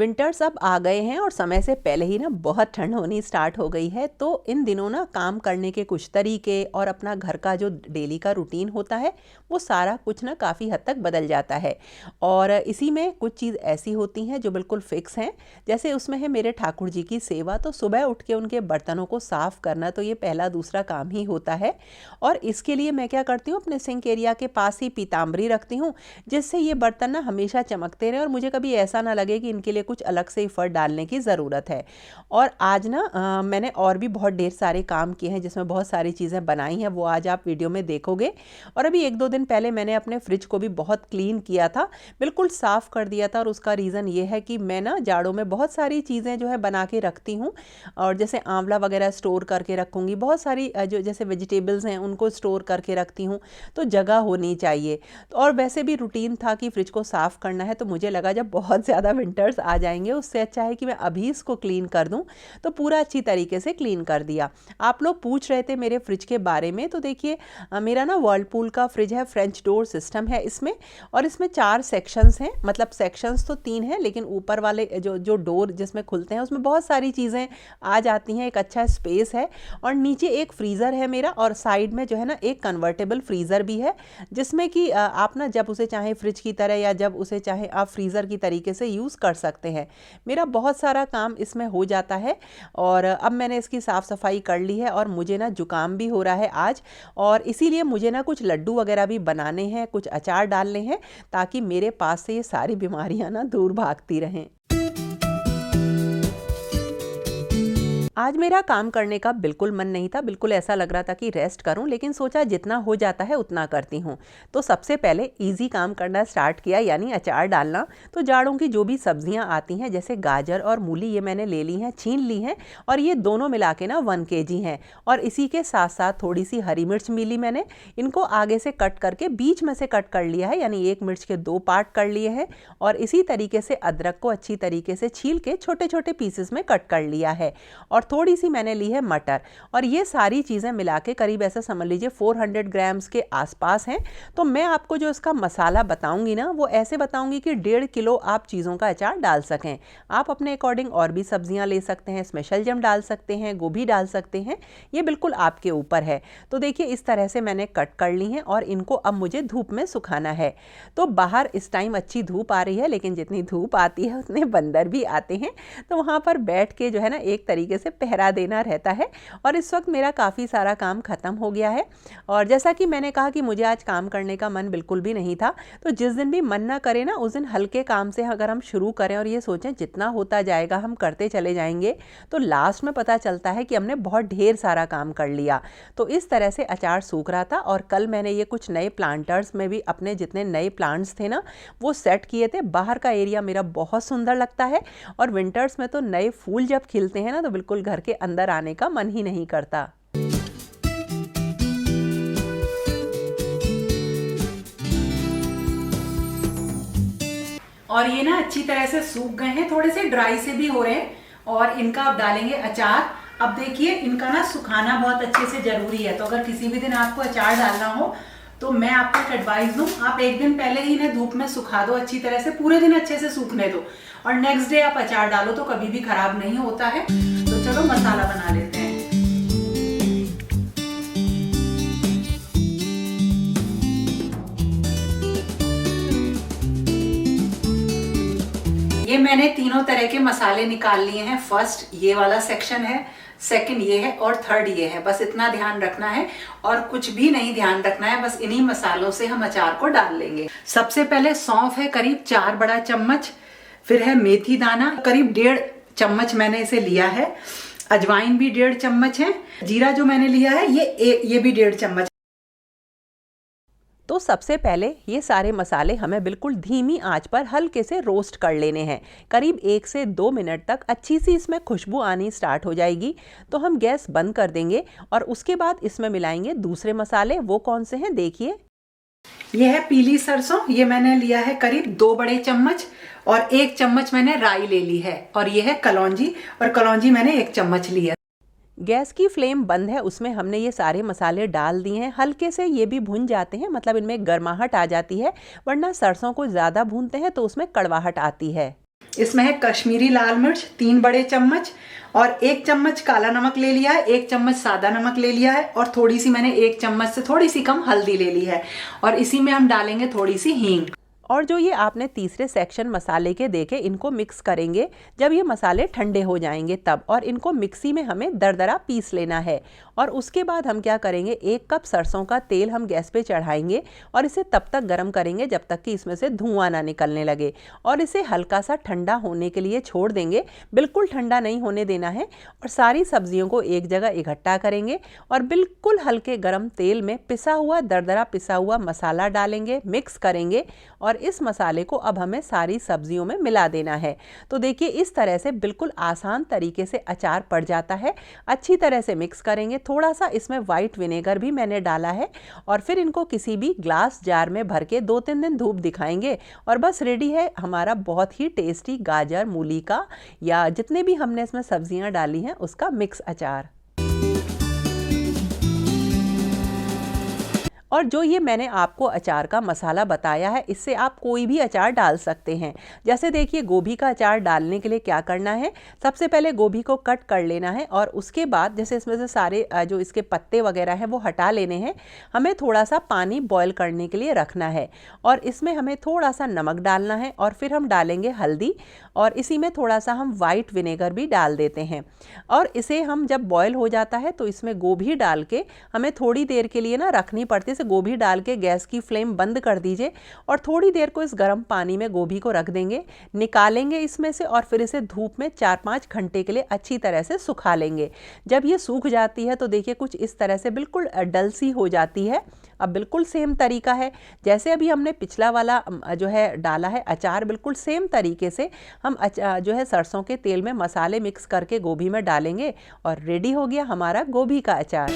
Winters अब आ गए हैं और समय से पहले ही ना बहुत ठंड होनी स्टार्ट हो गई है। तो इन दिनों ना काम करने के कुछ तरीके और अपना घर का जो डेली का रूटीन होता है वो सारा कुछ ना काफ़ी हद तक बदल जाता है। और इसी में कुछ चीज़ ऐसी होती हैं जो बिल्कुल फिक्स हैं। जैसे उसमें है मेरे ठाकुर जी की सेवा, तो सुबह उठ के उनके बर्तनों को साफ़ करना तो ये पहला दूसरा काम ही होता है। और इसके लिए मैं क्या करती हूँ, अपने सिंक एरिया के पास ही पीताम्बरी रखती हूँ, जिससे ये बर्तन ना हमेशा चमकते रहें और मुझे कभी ऐसा ना लगे कि इनके लिए कुछ अलग से एफर्ट डालने की ज़रूरत है। और आज ना मैंने और भी बहुत ढेर सारे काम किए हैं जिसमें बहुत सारी चीज़ें बनाई हैं, वो आज आप वीडियो में देखोगे। और अभी 1-2 दिन पहले मैंने अपने फ्रिज को भी बहुत क्लीन किया था, बिल्कुल साफ़ कर दिया था। और उसका रीज़न ये है कि मैं ना जाड़ों में बहुत सारी चीज़ें जो है बना के रखती हूँ, और जैसे आंवला वगैरह स्टोर करके रखूँगी, बहुत सारी जो जैसे वेजिटेबल्स हैं उनको स्टोर करके रखती हूँ, तो जगह होनी चाहिए। तो और वैसे भी रूटीन था कि फ्रिज को साफ़ करना है, तो मुझे लगा जब बहुत ज़्यादा विंटर्स आ जाएंगे उससे अच्छा है कि मैं अभी इसको क्लीन कर दूं। तो पूरा अच्छी तरीके से क्लीन कर दिया। आप लोग पूछ रहे थे मेरे फ्रिज के बारे में, तो देखिए मेरा ना वर्लपूल का फ्रिज है, फ्रेंच डोर सिस्टम है इसमें। और इसमें 4 सेक्शंस हैं, मतलब सेक्शंस तो 3 हैं, लेकिन ऊपर वाले जो जो डोर जिसमें खुलते हैं उसमें बहुत सारी चीज़ें आ जाती हैं, एक अच्छा स्पेस है। और नीचे एक फ्रीज़र है मेरा, और साइड में जो है ना एक कन्वर्टेबल फ्रीज़र भी है, जिसमें कि आप ना जब उसे चाहे फ्रिज की तरह या जब उसे चाहे आप फ्रीज़र की तरीके से यूज़ कर सकते हैं। मेरा बहुत सारा काम इसमें हो जाता है। और अब मैंने इसकी साफ़ सफाई कर ली है, और मुझे ना जुकाम भी हो रहा है आज, और इसीलिए मुझे ना कुछ लड्डू वगैरह भी बनाने हैं, कुछ अचार डालने हैं, ताकि मेरे पास से ये सारी बीमारियां ना दूर भागती रहें। आज मेरा काम करने का बिल्कुल मन नहीं था, बिल्कुल ऐसा लग रहा था कि रेस्ट करूं, लेकिन सोचा जितना हो जाता है उतना करती हूं। तो सबसे पहले इजी काम करना स्टार्ट किया, यानी अचार डालना। तो जाड़ों की जो भी सब्जियां आती हैं, जैसे गाजर और मूली, ये मैंने ले ली हैं, छीन ली हैं, और ये दोनों मिला के ना 1 kg हैं। और इसी के साथ साथ थोड़ी सी हरी मिर्च मिली मैंने, इनको आगे से कट करके बीच में से कट कर लिया है, यानी 1 मिर्च के 2 पार्ट कर लिए हैं। और इसी तरीके से अदरक को अच्छी तरीके से छील के छोटे छोटे पीसेस में कट कर लिया है। और थोड़ी सी मैंने ली है मटर, और ये सारी चीज़ें मिला के करीब ऐसा समझ लीजिए 400 ग्राम्स के आसपास हैं। तो मैं आपको जो इसका मसाला बताऊंगी ना, वो ऐसे बताऊंगी कि 1.5 किलो आप चीज़ों का अचार डाल सकें। आप अपने अकॉर्डिंग और भी सब्जियां ले सकते हैं, इसमें शलजम डाल सकते हैं, गोभी डाल सकते हैं, ये बिल्कुल आपके ऊपर है। तो देखिए इस तरह से मैंने कट कर ली हैं, और इनको अब मुझे धूप में सुखाना है। तो बाहर इस टाइम अच्छी धूप आ रही है, लेकिन जितनी धूप आती है उतने बंदर भी आते हैं। तो वहाँ पर बैठ के जो है ना एक तरीके से पहरा देना रहता है। और इस वक्त मेरा काफ़ी सारा काम ख़त्म हो गया है। और जैसा कि मैंने कहा कि मुझे आज काम करने का मन बिल्कुल भी नहीं था, तो जिस दिन भी मन ना करे ना, उस दिन हल्के काम से अगर हम शुरू करें और ये सोचें जितना होता जाएगा हम करते चले जाएंगे, तो लास्ट में पता चलता है कि हमने बहुत ढेर सारा काम कर लिया। तो इस तरह से अचार सूख रहा था, और कल मैंने ये कुछ नए प्लांटर्स में भी अपने जितने नए प्लांट्स थे ना वो सेट किए थे। बाहर का एरिया मेरा बहुत सुंदर लगता है, और विंटर्स में तो नए फूल जब खिलते हैं ना, तो बिल्कुल घर के अंदर आने का मन ही नहीं करता। और ये ना अच्छी तरह से सूख गए हैं, थोड़े से ड्राई से भी हो रहे हैं। और इनका अब डालेंगे अचार। अब देखिए इनका ना सुखाना बहुत अच्छे से जरूरी है। तो अगर किसी भी दिन आपको अचार डालना हो, तो मैं आपको एक एडवाइस दूं, आप एक दिन पहले ही इन्हें धूप में सुखा दो अच्छी तरह से, पूरे दिन अच्छे से सूखने दो, और नेक्स्ट डे आप अचार डालो तो कभी भी खराब नहीं होता है। तो चलो मसाला बना लेते हैं। ये मैंने तीनों तरह के मसाले निकाल लिए हैं। फर्स्ट ये वाला सेक्शन है, सेकंड ये है, और थर्ड ये है। बस इतना ध्यान रखना है, और कुछ भी नहीं ध्यान रखना है, बस इन्हीं मसालों से हम अचार को डाल लेंगे। सबसे पहले सौंफ है करीब 4 बड़ा चम्मच, फिर है मेथी दाना करीब 1.5 चम्मच मैंने इसे लिया है, अजवाइन भी 1.5 चम्मच है, जीरा जो मैंने लिया है ये भी 1.5 चम्मच। तो सबसे पहले ये सारे मसाले हमें बिल्कुल धीमी आंच पर हल्के से रोस्ट कर लेने हैं। करीब 1 से 2 मिनट तक अच्छी सी इसमें खुशबू आनी स्टार्ट हो जाएगी, तो हम गैस बंद कर देंगे। और उसके बाद इसमें मिलाएंगे दूसरे मसाले। वो कौन से हैं देखिए। ये है पीली सरसों, ये मैंने लिया है करीब 2 बड़े चम्मच, और 1 चम्मच मैंने राई ले ली है। और ये है कलौंजी, और कलौंजी मैंने 1 चम्मच ली है। गैस की फ्लेम बंद है, उसमें हमने ये सारे मसाले डाल दिए हैं। हल्के से ये भी भुन जाते हैं, मतलब इनमें गर्माहट आ जाती है, वरना सरसों को ज़्यादा भूनते हैं तो उसमें कड़वाहट आती है। इसमें है कश्मीरी लाल मिर्च 3 बड़े चम्मच, और 1 चम्मच काला नमक ले लिया है, 1 चम्मच सादा नमक ले लिया है, और थोड़ी सी मैंने 1 चम्मच से थोड़ी सी कम हल्दी ले ली है, और इसी में हम डालेंगे थोड़ी सी हींग। और जो ये आपने तीसरे सेक्शन मसाले के देखे, इनको मिक्स करेंगे जब ये मसाले ठंडे हो जाएंगे तब, और इनको मिक्सी में हमें दरदरा पीस लेना है। और उसके बाद हम क्या करेंगे, 1 कप सरसों का तेल हम गैस पे चढ़ाएंगे और इसे तब तक गर्म करेंगे जब तक कि इसमें से धुआं ना निकलने लगे, और इसे हल्का सा ठंडा होने के लिए छोड़ देंगे, बिल्कुल ठंडा नहीं होने देना है। और सारी सब्जियों को एक जगह इकट्ठा करेंगे और बिल्कुल हल्के गर्म तेल में पिसा हुआ दरदरा पिसा हुआ मसाला डालेंगे, मिक्स करेंगे, और इस मसाले को अब हमें सारी सब्जियों में मिला देना है। तो देखिए इस तरह से बिल्कुल आसान तरीके से अचार पड़ जाता है। अच्छी तरह से मिक्स करेंगे, थोड़ा सा इसमें वाइट विनेगर भी मैंने डाला है, और फिर इनको किसी भी ग्लास जार में भर के 2-3 दिन धूप दिखाएंगे, और बस रेडी है हमारा बहुत ही टेस्टी गाजर, मूली का या जितने भी हमने इसमें सब्जियां डाली हैं उसका मिक्स अचार। और जो ये मैंने आपको अचार का मसाला बताया है, इससे आप कोई भी अचार डाल सकते हैं। जैसे देखिए गोभी का अचार डालने के लिए क्या करना है, सबसे पहले गोभी को कट कर लेना है, और उसके बाद जैसे इसमें से सारे जो इसके पत्ते वगैरह हैं वो हटा लेने हैं। हमें थोड़ा सा पानी बॉयल करने के लिए रखना है, और इसमें हमें थोड़ा सा नमक डालना है, और फिर हम डालेंगे हल्दी, और इसी में थोड़ा सा हम वाइट विनेगर भी डाल देते हैं। और इसे हम जब बॉयल हो जाता है तो इसमें गोभी डाल के हमें थोड़ी देर के लिए ना रखनी पड़ती है। गोभी डाल के गैस की फ्लेम बंद कर दीजिए, और थोड़ी देर को इस गर्म पानी में गोभी को रख देंगे, निकालेंगे इसमें से, और फिर इसे धूप में 4-5 घंटे के लिए अच्छी तरह से सुखा लेंगे। जब ये सूख जाती है तो देखिए कुछ इस तरह से बिल्कुल डल सी हो जाती है। अब बिल्कुल सेम तरीका है जैसे अभी हमने पिछला वाला जो है डाला है अचार, बिल्कुल सेम तरीके से हम जो है सरसों के तेल में मसाले मिक्स करके गोभी में डालेंगे, और रेडी हो गया हमारा गोभी का अचार।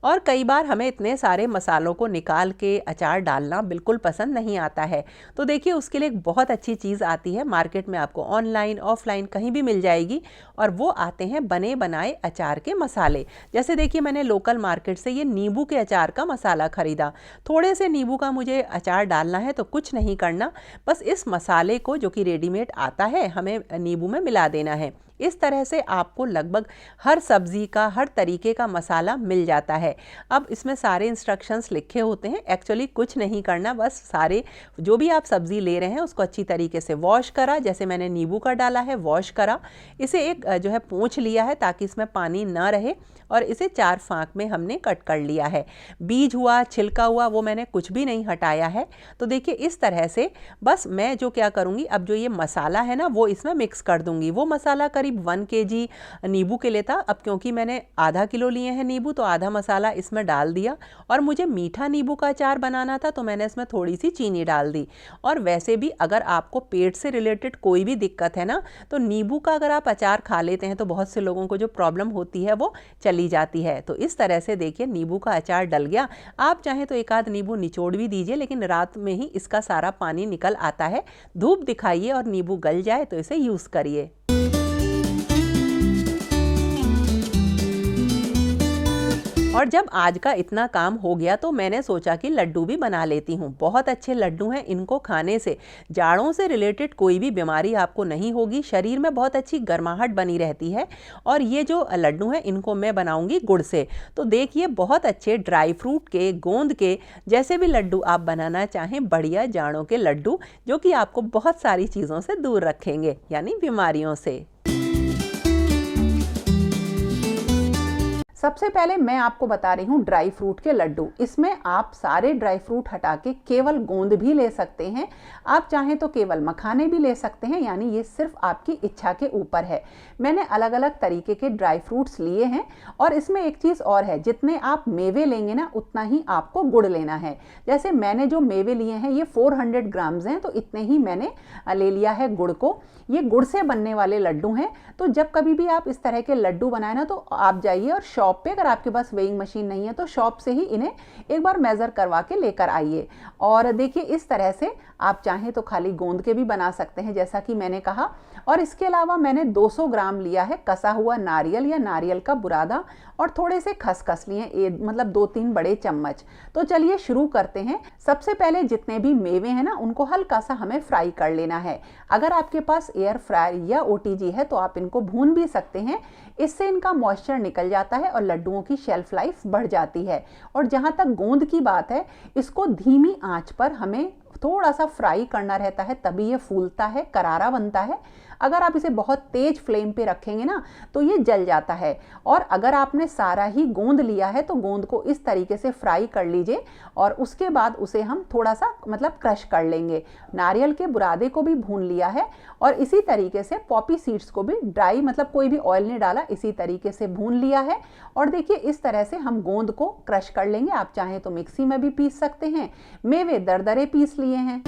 और कई बार हमें इतने सारे मसालों को निकाल के अचार डालना बिल्कुल पसंद नहीं आता है, तो देखिए उसके लिए एक बहुत अच्छी चीज़ आती है, मार्केट में आपको ऑनलाइन ऑफलाइन कहीं भी मिल जाएगी, और वो आते हैं बने बनाए अचार के मसाले। जैसे देखिए मैंने लोकल मार्केट से ये नींबू के अचार का मसाला ख़रीदा। थोड़े से नींबू का मुझे अचार डालना है, तो कुछ नहीं करना, बस इस मसाले को जो कि रेडीमेड आता है हमें नींबू में मिला देना है। इस तरह से आपको लगभग हर सब्जी का, हर तरीके का मसाला मिल जाता है। अब इसमें सारे इंस्ट्रक्शंस लिखे होते हैं, एक्चुअली कुछ नहीं करना, बस सारे जो भी आप सब्जी ले रहे हैं उसको अच्छी तरीके से वॉश करा, जैसे मैंने नींबू का डाला है वॉश करा, इसे एक जो है पोंछ लिया है ताकि इसमें पानी ना रहे, और इसे 4 फाँक में हमने कट कर लिया है। बीज हुआ, छिलका हुआ, वो मैंने कुछ भी नहीं हटाया है। तो देखिए इस तरह से बस मैं जो क्या करूँगी, अब जो ये मसाला है ना वो इसमें मिक्स कर दूँगी। वो मसाला करीब 1 kg नींबू के लिए था, अब क्योंकि मैंने आधा किलो लिए हैं नींबू तो आधा मसाला इसमें डाल दिया, और मुझे मीठा नींबू का अचार बनाना था तो मैंने इसमें थोड़ी सी चीनी डाल दी। और वैसे भी अगर आपको पेट से रिलेटेड कोई भी दिक्कत है ना, तो नींबू का अगर आप अचार खा लेते हैं तो बहुत से लोगों को जो प्रॉब्लम होती है वो चली जाती है। तो इस तरह से देखिए नींबू का अचार डल गया। आप चाहें तो एक आध नींबू निचोड़ भी दीजिए, लेकिन रात में ही इसका सारा पानी निकल आता है। धूप दिखाइए और नींबू गल जाए तो इसे यूज़ करिए। और जब आज का इतना काम हो गया तो मैंने सोचा कि लड्डू भी बना लेती हूँ। बहुत अच्छे लड्डू हैं, इनको खाने से जाड़ों से रिलेटेड कोई भी बीमारी आपको नहीं होगी, शरीर में बहुत अच्छी गर्माहट बनी रहती है। और ये जो लड्डू हैं इनको मैं बनाऊंगी गुड़ से। तो देखिए बहुत अच्छे ड्राई फ्रूट के, गोंद के, जैसे भी लड्डू आप बनाना चाहें, बढ़िया जाड़ों के लड्डू जो कि आपको बहुत सारी चीज़ों से दूर रखेंगे, यानी बीमारियों से। सबसे पहले मैं आपको बता रही हूँ ड्राई फ्रूट के लड्डू। इसमें आप सारे ड्राई फ्रूट हटा के केवल गोंद भी ले सकते हैं, आप चाहें तो केवल मखाने भी ले सकते हैं, यानी ये सिर्फ आपकी इच्छा के ऊपर है। मैंने अलग अलग तरीके के ड्राई फ्रूट्स लिए हैं। और इसमें एक चीज़ और है, जितने आप मेवे लेंगे ना उतना ही आपको गुड़ लेना है। जैसे मैंने जो मेवे लिए हैं ये 400 ग्राम्स हैं, तो इतने ही मैंने ले लिया है गुड़ को। ये गुड़ से बनने वाले लड्डू हैं, तो जब कभी भी आप इस तरह के लड्डू बनाए ना तो आप जाइए और शॉप शॉप पे, अगर आपके पास वेइंग मशीन नहीं है तो शॉप से ही इन्हें एक बार मेज़र करवा के लेकर आइए। और देखिए इस तरह से आप चाहें तो खाली गोंद के भी बना सकते हैं जैसा कि मैंने कहा। और इसके अलावा मैंने 200 ग्राम लिया है कसा हुआ नारियल या नारियल का बुरादा और थोड़े से खसखस लिए, मतलब 2-3 बड़े चम्मच। तो चलिए शुरू करते हैं। सबसे पहले जितने भी मेवे हैं ना उनको हल्का सा हमें फ्राई कर लेना है। अगर आपके पास एयर फ्रायर या ओटीजी है तो आप इनको भून भी सकते हैं, इससे इनका मॉइस्चर निकल जाता है और लड्डुओं की शेल्फ लाइफ बढ़ जाती है। और जहाँ तक गोंद की बात है, इसको धीमी आंच पर हमें थोड़ा सा फ्राई करना रहता है, तभी ये फूलता है, करारा बनता है। अगर आप इसे बहुत तेज फ्लेम पे रखेंगे ना तो ये जल जाता है। और अगर आपने सारा ही गोंद लिया है तो गोंद को इस तरीके से फ्राई कर लीजिए और उसके बाद उसे हम थोड़ा सा मतलब क्रश कर लेंगे। नारियल के बुरादे को भी भून लिया है और इसी तरीके से पॉपी सीड्स को भी ड्राई, मतलब कोई भी ऑयल नहीं डाला, इसी तरीके से भून लिया है। और देखिए इस तरह से हम गोंद को क्रश कर लेंगे। आप चाहें तो मिक्सी में भी पीस सकते हैं। मेवे दरदरे पीस लिए हैं।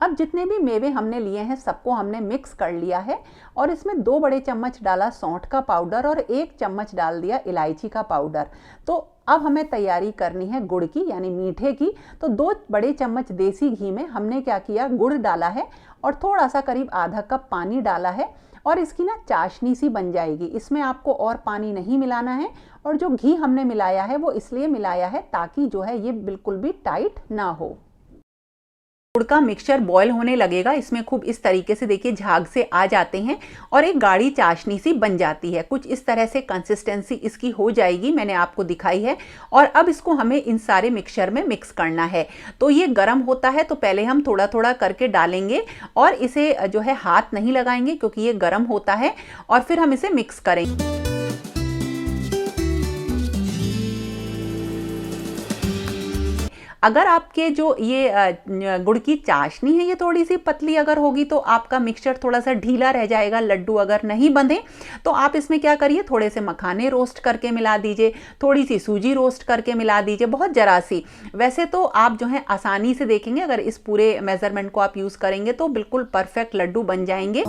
अब जितने भी मेवे हमने लिए हैं सबको हमने मिक्स कर लिया है और इसमें 2 बड़े चम्मच डाला सौंठ का पाउडर और 1 चम्मच डाल दिया इलायची का पाउडर। तो अब हमें तैयारी करनी है गुड़ की, यानी मीठे की। तो 2 बड़े चम्मच देसी घी में हमने क्या किया, गुड़ डाला है और थोड़ा सा करीब आधा कप पानी डाला है और इसकी ना चाशनी सी बन जाएगी। इसमें आपको और पानी नहीं मिलाना है और जो घी हमने मिलाया है वो इसलिए मिलाया है ताकि जो है ये बिल्कुल भी टाइट ना हो। गुड़ का मिक्सचर बॉयल होने लगेगा, इसमें खूब इस तरीके से देखिए झाग से आ जाते हैं और एक गाढ़ी चाशनी सी बन जाती है। कुछ इस तरह से कंसिस्टेंसी इसकी हो जाएगी, मैंने आपको दिखाई है। और अब इसको हमें इन सारे मिक्सचर में मिक्स करना है। तो ये गर्म होता है तो पहले हम थोड़ा थोड़ा करके डालेंगे और इसे जो है हाथ नहीं लगाएंगे क्योंकि ये गर्म होता है, और फिर हम इसे मिक्स करेंगे। अगर आपके जो ये गुड़ की चाशनी है ये थोड़ी सी पतली अगर होगी तो आपका मिक्सचर थोड़ा सा ढीला रह जाएगा, लड्डू अगर नहीं बंधे। तो आप इसमें क्या करिए, थोड़े से मखाने रोस्ट करके मिला दीजिए, थोड़ी सी सूजी रोस्ट करके मिला दीजिए, बहुत जरा सी। वैसे तो आप जो है आसानी से देखेंगे, अगर इस पूरे मेजरमेंट को आप यूज़ करेंगे तो बिल्कुल परफेक्ट लड्डू बन जाएंगे।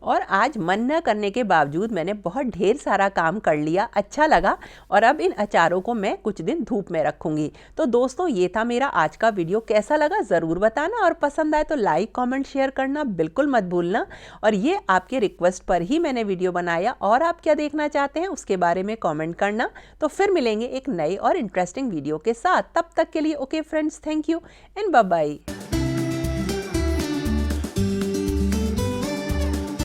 और आज मन न करने के बावजूद मैंने बहुत ढेर सारा काम कर लिया, अच्छा लगा। और अब इन अचारों को मैं कुछ दिन धूप में रखूंगी। तो दोस्तों ये था मेरा आज का वीडियो, कैसा लगा ज़रूर बताना और पसंद आए तो लाइक कमेंट शेयर करना बिल्कुल मत भूलना। और ये आपके रिक्वेस्ट पर ही मैंने वीडियो बनाया, और आप क्या देखना चाहते हैं उसके बारे में कॉमेंट करना। तो फिर मिलेंगे एक नई और इंटरेस्टिंग वीडियो के साथ। तब तक के लिए okay friends, thank you and bye bye.